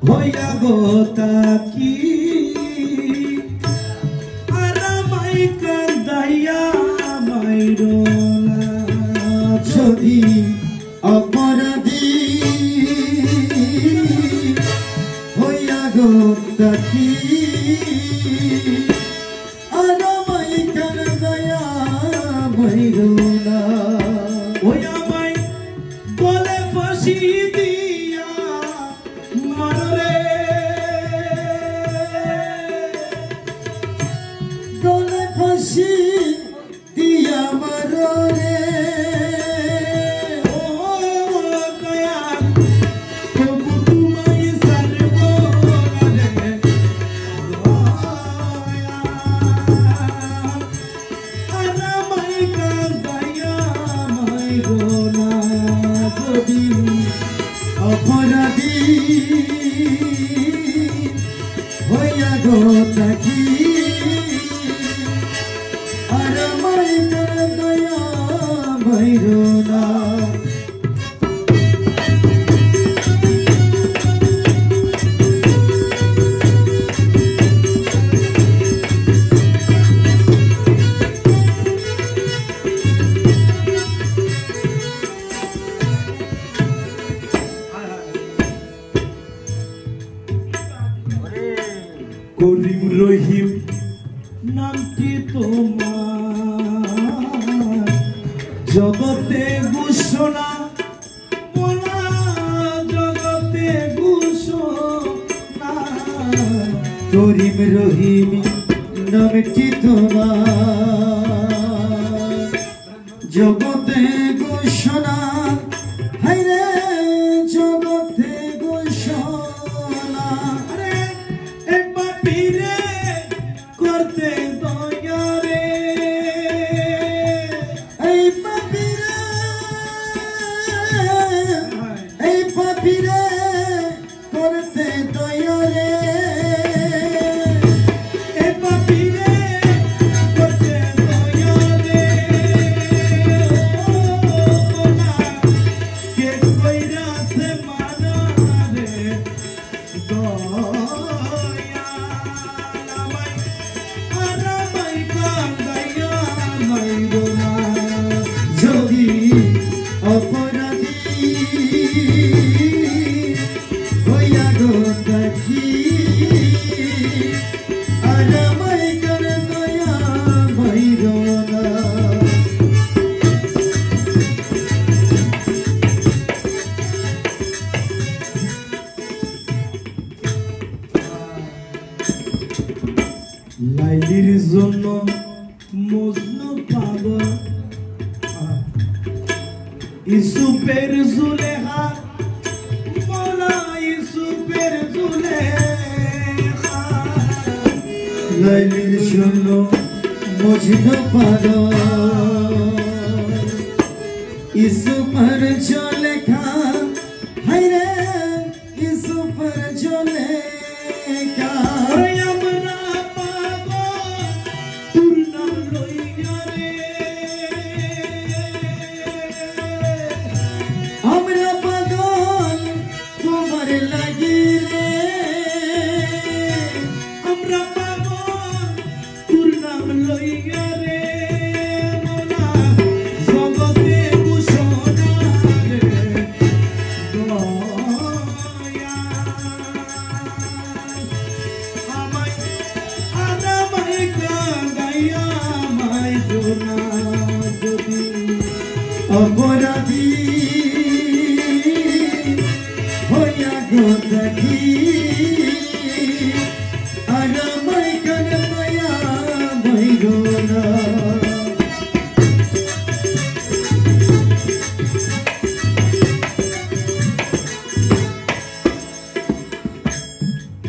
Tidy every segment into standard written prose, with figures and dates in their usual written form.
হইয়া গোতাকি আর মাই কান্দাইয়া মাইরো না যদি অপরাধী হইয়া গোতাকি আর মাই কান্দাইয়া মাইরো না হইয়া মাই বলে ফাঁসি দিয়া মারে গলে ফাঁসি দিয়া মারে ও দয়া তবু তোমায় সারব রে আনামাই কান্দাইয়া মাইরো না যদি অপরাধী হইয়া গোতাকি আর মাই কান্দাইয়া মাইরো না করিম রহিম নামটি তোমার জগতে ঘোষণা মোলা জগতে ঘোষণা করিম রহিম নামটি তোমার জগতে ঘোষণা হাইরে জগতে ঘোষণা করতে দয়া রে এই পাপিরে করতে দয়া রে এই পাপিরে করতে দয়া রে কে কইরা সে মানা রে যদি অপরাধী হইয়া গোতাকি আর মাই কান্দাইয়া মাইরো না লাইলির জন্য মজনু পাগল ইউসুফের জুলেখা মোলা ইউসুফের জুলেখা লাইলির জন্য মজনু পাগল ইউসুফের জুলেখা হায়রে ইউসুফের জুলেখা অপরাধী হইয়া গোতাকি আর মাই কান্দাইয়া মাইরো না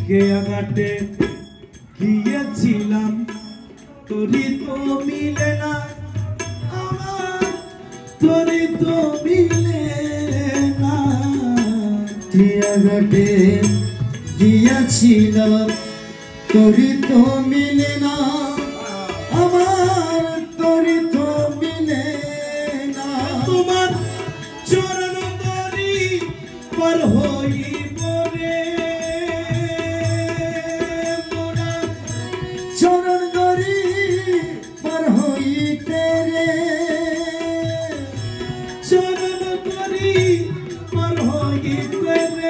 গেয়া ঘাটে গিয়েছিলাম তোরি তো মিলে না তোরে তো মিলে না টিয়া ঘাটে গিয়েছিলাম তোরে তো মিলে না আমার তোরে তো মিলে না তোমার চোরা पर হইব রে মোরা চরণ ধরি पर হইতে রে চরণ ধরি पर হইতে রে